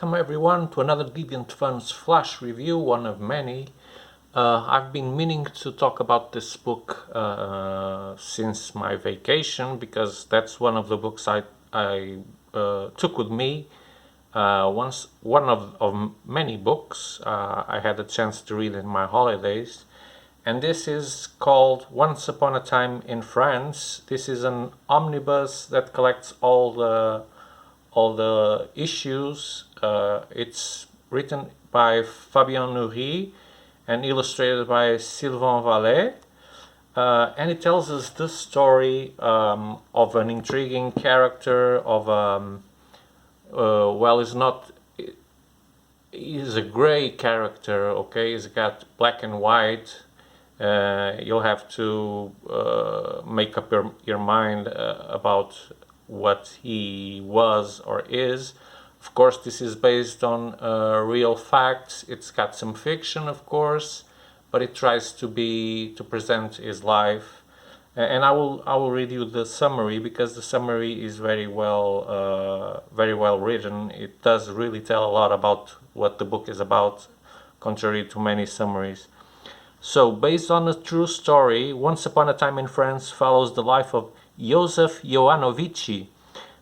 Welcome everyone to another Deviant.fun's flash review, one of many. I've been meaning to talk about this book since my vacation, because that's one of the books I took with me. One of many books I had a chance to read in my holidays. And this is called Once Upon a Time in France. This is an omnibus that collects all the issues. It's written by Fabien Nourry and illustrated by Sylvain Vallet. And it tells us the story of an intriguing character, of he's a gray character, okay? He's got black and white. You'll have to make up your mind about what he was or is. Of course, this is based on real facts. It's got some fiction, of course, but it tries to present his life. And I will read you the summary, because the summary is very well written. It does really tell a lot about what the book is about, contrary to many summaries. So, based on a true story, Once Upon a Time in France follows the life of Joseph Joanovici.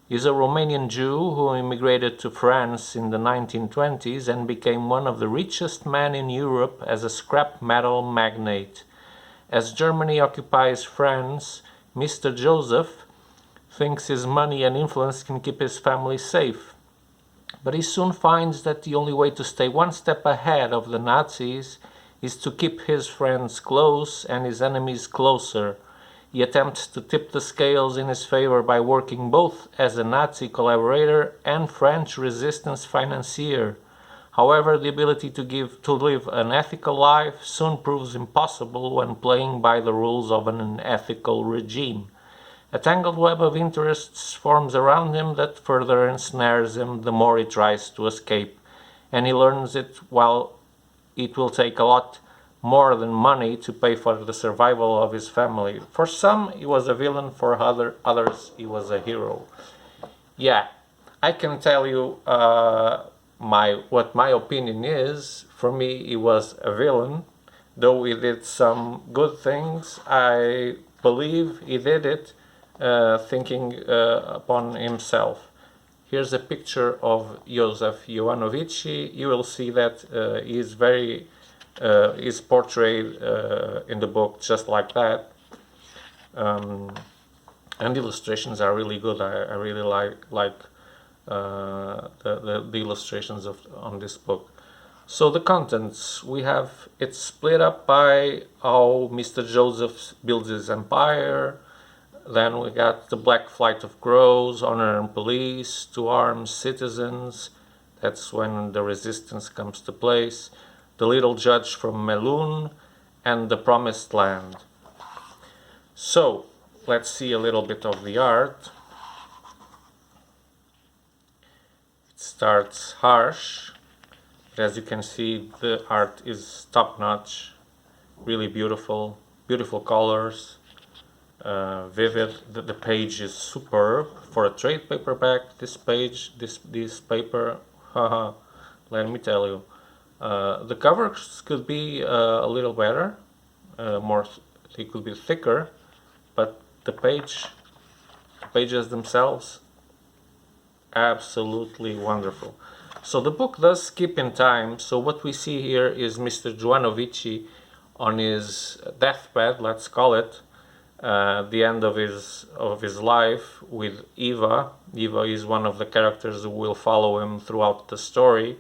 He's a Romanian Jew who immigrated to France in the 1920s and became one of the richest men in Europe as a scrap metal magnate. As Germany occupies France, Mr. Joseph thinks his money and influence can keep his family safe. But he soon finds that the only way to stay one step ahead of the Nazis is to keep his friends close and his enemies closer. He attempts to tip the scales in his favor by working both as a Nazi collaborator and French resistance financier. However, the ability to live an ethical life soon proves impossible when playing by the rules of an unethical regime. A tangled web of interests forms around him that further ensnares him the more he tries to escape, and he learns it while it will take a lot more than money to pay for the survival of his family. For some, he was a villain. For others, he was a hero. Yeah, I can tell you what my opinion is. For me, he was a villain. Though he did some good things, I believe he did it thinking upon himself. Here's a picture of Joseph Joanovici. You will see that he's portrayed in the book just like that. And the illustrations are really good. I really like the illustrations on this book. So the contents, it's split up by how Mr. Joseph builds his empire. Then we got the Black Flight of Crows, Honor and Police, To Arm Citizens. That's when the resistance comes to place. The Little Judge from Melun, and The Promised Land. So, let's see a little bit of the art. It starts harsh. As you can see, the art is top-notch, really beautiful, beautiful colors. Vivid. The page is superb for a trade paperback. This paper, haha, let me tell you. The covers could be a little better, they could be thicker, but the pages themselves, absolutely wonderful. So the book does skip in time. So what we see here is Mr. Joanovici on his deathbed, let's call it. The end of his life with Eva. Eva is one of the characters who will follow him throughout the story,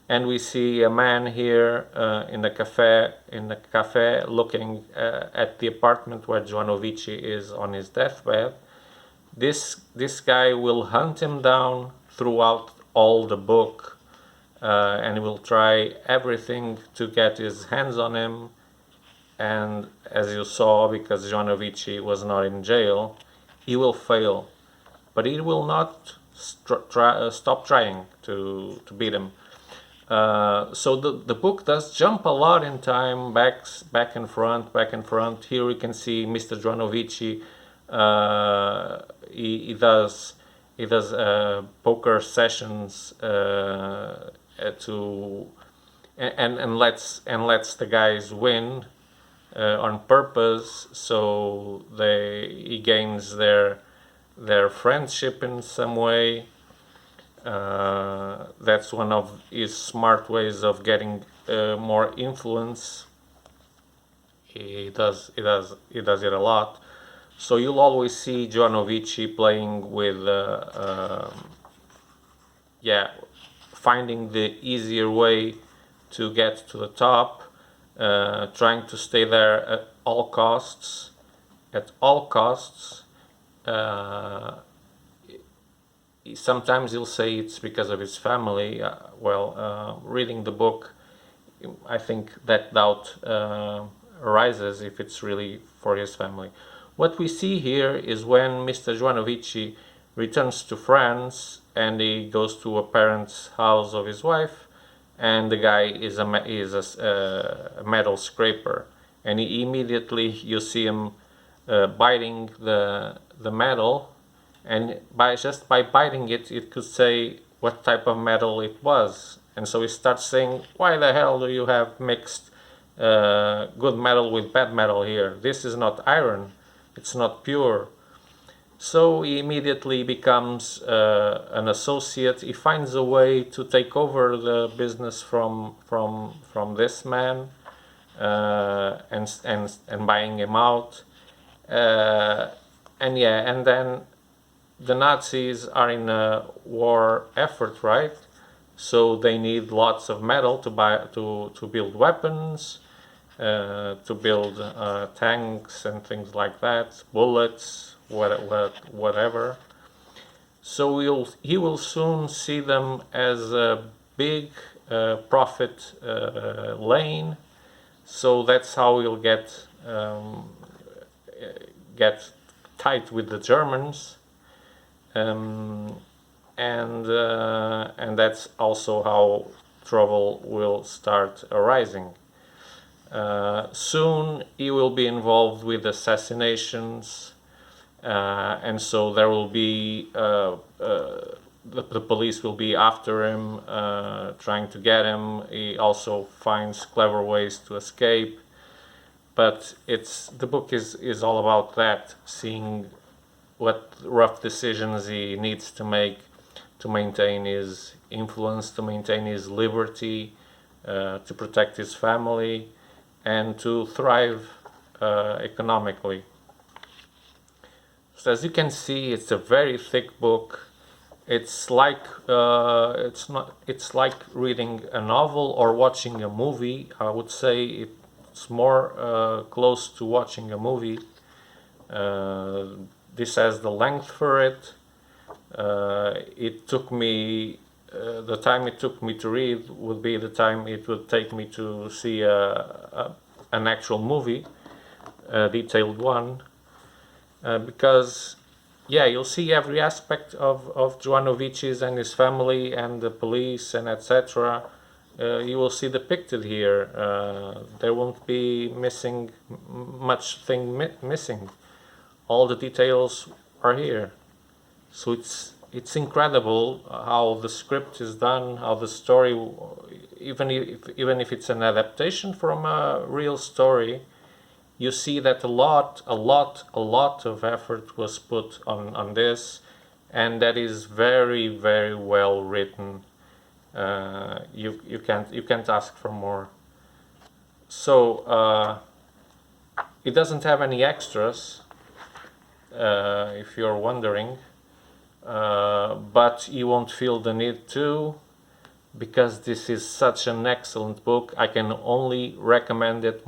and we see a man here in the cafe looking at the apartment where Joanovici is on his deathbed. This guy will hunt him down throughout all the book, and will try everything to get his hands on him. And as you saw, because Joanovici was not in jail, he will fail, but he will not stop trying to beat him. So the book does jump a lot in time, back and front. Here we can see Mr. Joanovici. He does he does poker sessions and lets the guys win on purpose, so he gains their friendship in some way. That's one of his smart ways of getting more influence. He does it a lot. So you'll always see Joanovici playing with finding the easier way to get to the top, trying to stay there at all costs. At all costs. Sometimes he'll say it's because of his family. Reading the book, I think that doubt arises if it's really for his family. What we see here is when Mr. Joanovici returns to France and he goes to a parent's house of his wife, and the guy is a metal scraper, and he immediately, you see him biting the metal, and just by biting it, it could say what type of metal it was. And so he starts saying, why the hell do you have mixed good metal with bad metal here? This is not iron, it's not pure. So he immediately becomes an associate. He finds a way to take over the business from this man, and buying him out. And then the Nazis are in a war effort, right? So they need lots of metal to build weapons, to build tanks and things like that, bullets, whatever. So he will soon see them as a big profit lane. So that's how he'll get tight with the Germans, and that's also how trouble will start arising. Soon he will be involved with assassinations, and so there will be the police will be after him, trying to get him. He also finds clever ways to escape, but the book is all about that, seeing what rough decisions he needs to make to maintain his influence, to maintain his liberty, to protect his family, and to thrive economically. So as you can see, it's a very thick book. It's like it's like reading a novel or watching a movie. I would say it's more close to watching a movie. This has the length for it. It took me the time it took me to read would be the time it would take me to see an actual movie, a detailed one, because you'll see every aspect of Joanovici's and his family and the police and etc. You will see depicted here. There won't be missing missing. All the details are here. So it's incredible how the script is done, how the story, even if it's an adaptation from a real story, you see that a lot of effort was put on this, and that is very, very well written. You can't ask for more. So it doesn't have any extras, if you're wondering. But you won't feel the need to, because this is such an excellent book. I can only recommend it.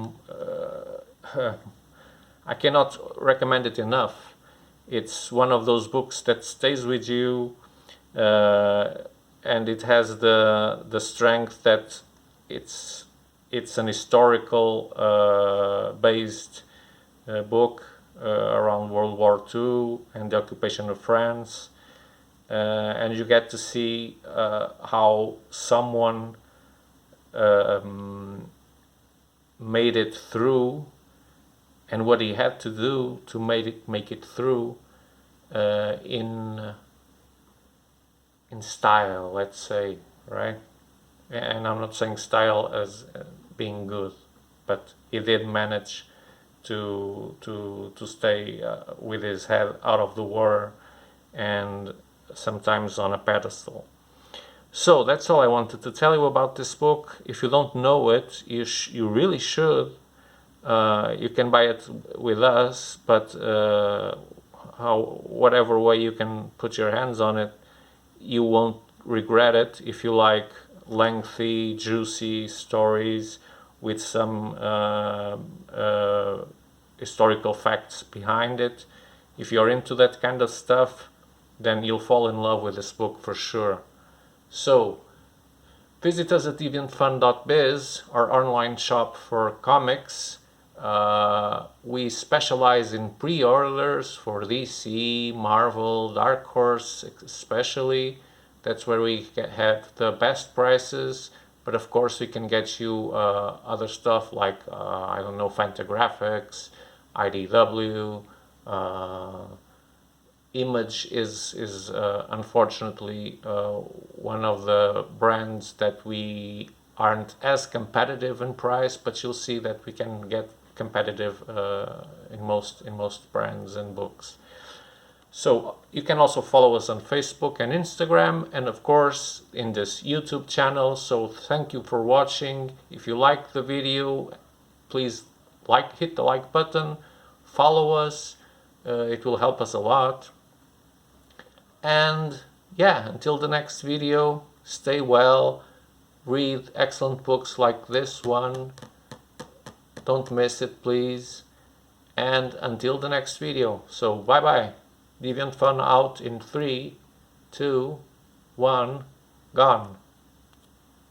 I cannot recommend it enough. It's one of those books that stays with you, and it has the strength that it's an historical based book around World War II and the occupation of France. And you get to see how someone made it through, and what he had to do to make it through in in style, let's say, right? And I'm not saying style as being good, but he did manage to stay with his head out of the water and sometimes on a pedestal. So that's all I wanted to tell you about this book. If you don't know it, you really should. You can buy it with us, but whatever way you can put your hands on it, you won't regret it if you like lengthy, juicy stories with some historical facts behind it. If you're into that kind of stuff, then you'll fall in love with this book for sure. So, visit us at Deviant.fun.biz, our online shop for comics. We specialize in pre-orders for DC, Marvel, Dark Horse especially. That's where we have the best prices. But of course we can get you other stuff like, I don't know, Fantagraphics, IDW, Image is unfortunately one of the brands that we aren't as competitive in price, but you'll see that we can get competitive in most brands and books. So you can also follow us on Facebook and Instagram, and of course in this YouTube channel. So thank you for watching. If you like the video, please hit the like button, follow us. It will help us a lot. And yeah, until the next video, stay well, read excellent books like this one. Don't miss it, please. And until the next video. So bye bye. Deviant Fun out in 3, 2, 1, gone.